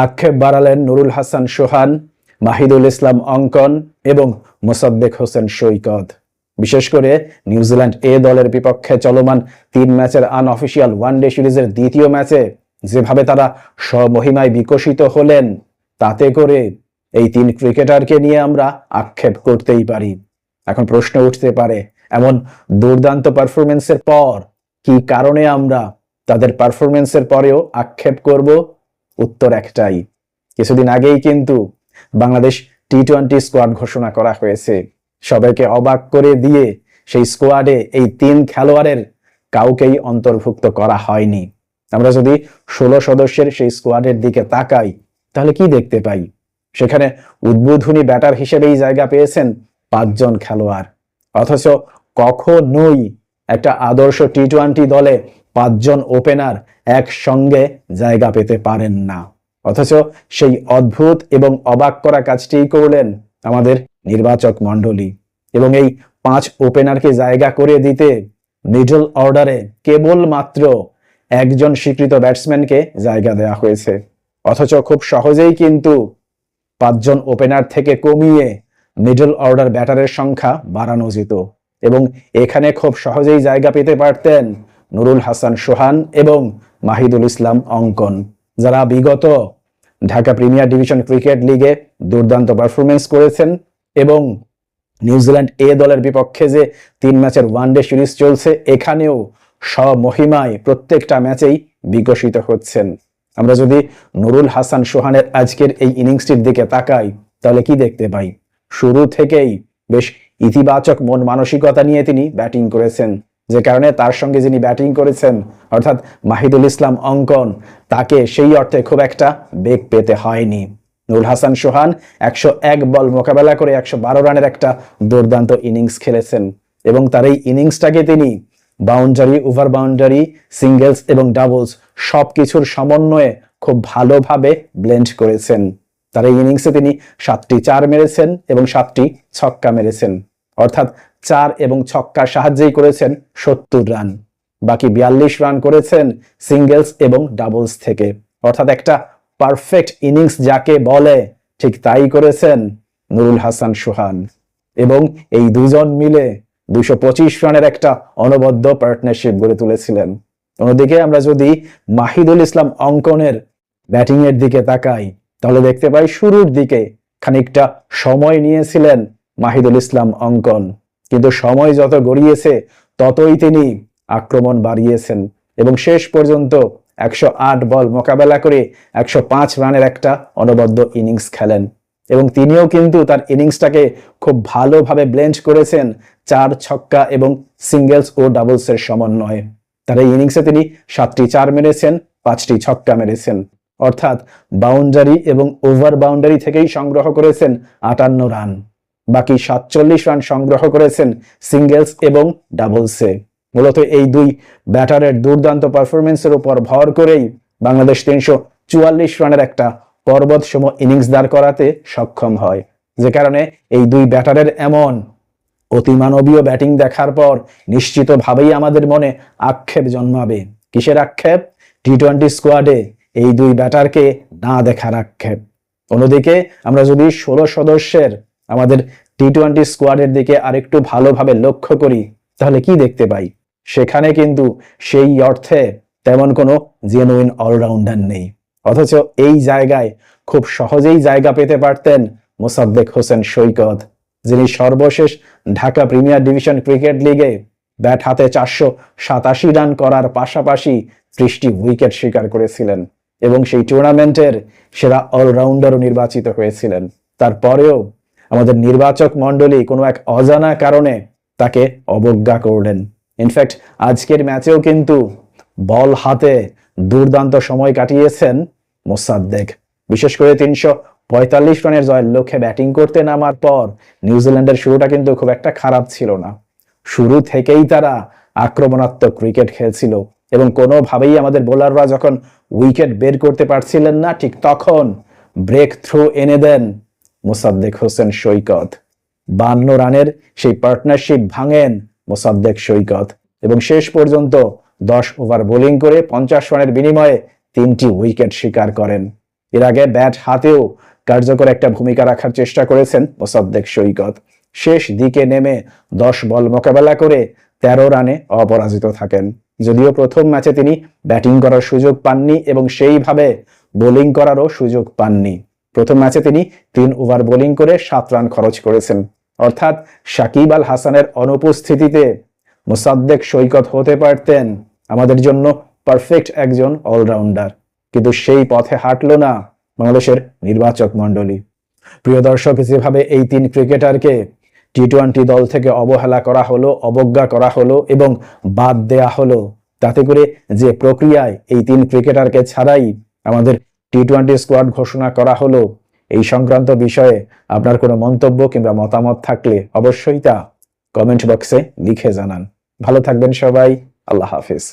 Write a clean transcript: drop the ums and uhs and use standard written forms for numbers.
আক্ষেপ বাড়ালেন নুরুল হাসান সোহান, মাহিদুল ইসলাম অঙ্কন এবং মোসাদ্দেক হোসেন সৈকত। বিশেষ করে নিউজিল্যান্ড এ দলের বিপক্ষে চলমান 3 ম্যাচের আনঅফিসিয়াল ওয়ানডে সিরিজের দ্বিতীয় ম্যাচে যেভাবে তারা স্বমহিমায় বিকশিত হলেন, তাতে করে এই 3 ক্রিকেটারকে নিয়ে আমরা আক্ষেপ করতেই পারি। এখন প্রশ্ন উঠতে পারে, এমন দুর্দান্ত পারফরমেন্সের পর কি কারণে আমরা তাদের পারফরমেন্সের পরেও আক্ষেপ করব? উত্তর একটাই, কিছুদিন আগেই কিন্তু বাংলাদেশ টি-20 স্কোয়াড ঘোষণা করা হয়েছে। সবাইকে অবাক করে দিয়ে সেই স্কোয়াডে এই 3 খেলোয়াড়ের কাউকেই অন্তর্ভুক্ত করা হয়নি। আমরা যদি 16 সদস্যের সেই স্কোয়াডের দিকে তাকাই, তাহলে কি দেখতে পাই? সেখানে উদ্বোধনী ব্যাটার হিসেবেই জায়গা পেয়েছেন 5 জন খেলোয়াড়। অথচ কখনোই একটা আদর্শ টি-20 দলে 5 জন ওপেনার একসঙ্গে জায়গা পেতে পারেন না। অথচ সেই অদ্ভুত এবং অবাক করা কাজটি করলেন আমাদের নির্বাচক মণ্ডলী, এবং এই 5 ওপেনারকে জায়গা করে দিতে মিডল অর্ডারে কেবলমাত্র একজন স্বীকৃত ব্যাটসম্যানকে জায়গা দেওয়া হয়েছে। অথচ খুব সহজেই কিন্তু 5 জন ওপেনার থেকে কমিয়ে মিডল অর্ডার ব্যাটারের সংখ্যা বাড়ানো যেত, এবং এখানে খুব সহজেই জায়গা পেতে পারতেন নুরুল হাসান সোহান এবং মাহিদুল ইসলাম অঙ্কন, যারা বিগত ঢাকা প্রিমিয়ার ডিভিশন ক্রিকেট লিগে দুর্দান্ত পারফরমেন্স করেছেন এবং নিউজিল্যান্ড এ দলের বিপক্ষে যে 3 ম্যাচের ওয়ানডে সিরিজ চলছে, এখানেও স্বমহিমায় প্রত্যেকটা ম্যাচেই বিকশিত হচ্ছেন। আমরা যদি নুরুল হাসান সোহানের আজকের এই ইনিংসটির দিকে তাকাই, তাহলে কি দেখতে পাই? শুরু থেকেই বেশ ইতিবাচক মন মানসিকতা নিয়ে তিনি ব্যাটিং করেছেন, যে কারণে তার সঙ্গে যিনি ব্যাটিং করেছেন অর্থাৎ মাহিদুল ইসলাম অঙ্কন, তাকে সেই অর্থে খুব একটা বেগ পেতে হয়নি। নুরুল হাসান সোহান 101 বল মোকাবেলা করে 112 রানের একটা দুর্দান্ত ইনিংস খেলেছেন, এবং তার এই ইনিংসটাকে তিনি বাউন্ডারি, ওভার বাউন্ডারি, সিঙ্গেলস এবং ডাবলস সবকিছুর সমন্বয়ে খুব ভালোভাবে ব্লেন্ড করেছেন। তার এই ইনিংসে তিনি 7টি 4 মেরেছেন এবং 7টি ছক্কা মেরেছেন, অর্থাৎ 4 এবং ছক্কার সাহায্যেই করেছেন 70 রান। বাকি 42 রান করেছেন সিঙ্গেলস এবং ডাবলস থেকে, অর্থাৎ একটা পারফেক্ট ইনিংস যাকে বলে, ঠিক তাই করেছেন নুরুল হাসান সোহান। এবং এই দুজন মিলে 225 রানের একটা অনবদ্য পার্টনারশিপ গড়ে তুলেছিলেন। অন্যদিকে আমরা যদি মাহিদুল ইসলাম অঙ্কনের ব্যাটিং এর দিকে তাকাই, তাহলে দেখতে পাই শুরুর দিকে খানিকটা সময় নিয়েছিলেন মাহিদুল ইসলাম অঙ্কন, কিন্তু সময় যত গড়িয়েছে ততই তিনি আক্রমণ বাড়িয়েছেন এবং শেষ পর্যন্ত 108 বল মোকাবেলা করে 105 রানের একটা অনবদ্য ইনিংস খেলেন, এবং তিনিও কিন্তু তার ইনিংসটাকে খুব ভালোভাবে ব্লেন্ড করেছেন 4 ছক্কা এবং সিঙ্গেলস ও ডাবলসের সমন্বয়ে। তার এই ইনিংসে তিনি 7টি 4 মেরেছেন, 5টি ছক্কা মেরেছেন, অর্থাৎ বাউন্ডারি এবং ওভার বাউন্ডারি থেকেই সংগ্রহ করেছেন 58 রান। বাকি 47 রান সংগ্রহ করেছেন সিঙ্গেলস এবং ডাবলসে। মূলত এই 2 ব্যাটারের দুর্দান্ত পারফরমেন্সের উপর ভর করেই বাংলাদেশ 344 রানের একটা পর্বতসম ইনিংস দাঁড় করাতে সক্ষম হয়, যে কারণে এই 2 ব্যাটারের এমন অতিমানবীয় ব্যাটিং দেখার পর নিশ্চিতভাবেই আমাদের মনে আক্ষেপ জন্মাবে। কিসের আক্ষেপ? টি-20 স্কোয়াডে এই 2 ব্যাটারকে না দেখার আক্ষেপ। অন্যদিকে আমরা যদি 16 সদস্যের আমাদের টি-20 স্কোয়াডের দিকে আরেকটু ভালোভাবে লক্ষ্য করি, তাহলে কি দেখতে পাই? সেখানে কিন্তু সেই অর্থে তেমন কোনো জেনুইন অলরাউন্ডার নেই। অথচ এই জায়গায় খুব সহজেই জায়গা পেতে পারতেন মোসাদ্দেক হোসেন সৈকত, যিনি সর্বশেষ ঢাকা প্রিমিয়ার ডিভিশন ক্রিকেট লিগে ব্যাট হাতে 487 রান করার পাশাপাশি 30টি উইকেট শিকার করেছিলেন এবং সেই টুর্নামেন্টের সেরা অলরাউন্ডারও নির্বাচিত হয়েছিলেন। তারপরেও আমাদের নির্বাচক মণ্ডলী কোনো এক অজানা কারণে তাকে অবজ্ঞা করলেন। ইনফ্যাক্ট আজকের ম্যাচেও কিন্তু বল হাতে দুর্দান্ত সময় কাটিয়েছেন মোসাদ্দেক। বিশেষ করে 345 রানের জয়ের লক্ষ্যে ব্যাটিং করতে নামার পর নিউজিল্যান্ডের শুরুটা কিন্তু খুব একটা খারাপ ছিল না। শুরু থেকেই তারা আক্রমণাত্মক ক্রিকেট খেলছিল এবং কোনোভাবেই আমাদের বোলাররা যখন উইকেট বের করতে পারছিলেন না, ঠিক তখন ব্রেক থ্রু এনে দেন মোসাদ্দেক হোসেন সৈকত। 52 রানের সেই পার্টনারশিপ ভাঙেন মোসাদ্দেক সৈকত এবং শেষ পর্যন্ত 10 ওভার বোলিং করে 50 রানের বিনিময়ে 3টি উইকেট শিকার করেন। এর আগে ব্যাট হাতেও কার্যকর একটা ভূমিকা রাখার চেষ্টা করেছেন মোসাদ্দেক সৈকত। শেষ দিকে নেমে 10 বল মোকাবেলা করে 13 রানে অপরাজিত থাকেন। যদিও প্রথম ম্যাচে তিনি ব্যাটিং করার সুযোগ পাননি এবং সেইভাবে বোলিং করারও সুযোগ পাননি। প্রথম ম্যাচে তিনি 3 ওভার বোলিং করে 7 রান খরচ করেছেন। অর্থাৎ সাকিব আল হাসানের অনুপস্থিতিতে মোসাদ্দেক সৈকত হতে পারতেন আমাদের জন্য পারফেক্ট একজন অলরাউন্ডার, কিন্তু সেই পথে হাঁটল না বাংলাদেশের নির্বাচক মণ্ডলী। প্রিয় দর্শক, যেভাবে এই 3 ক্রিকেটারকে টি-20 দল থেকে অবহেলা করা হলো, অবজ্ঞা করা হলো এবং বাদ দেয়া হলো, তাতে করে যে প্রক্রিয়ায় এই 3 ক্রিকেটারকে ছাড়াই আমাদের টি-20 স্কোয়াড ঘোষণা করা হলো, এই সংক্রান্ত বিষয়ে আপনার কোনো মন্তব্য কিংবা মতামত থাকলে অবশ্যই তা কমেন্ট বক্সে লিখে জানান। ভালো থাকবেন সবাই। আল্লাহ হাফেজ।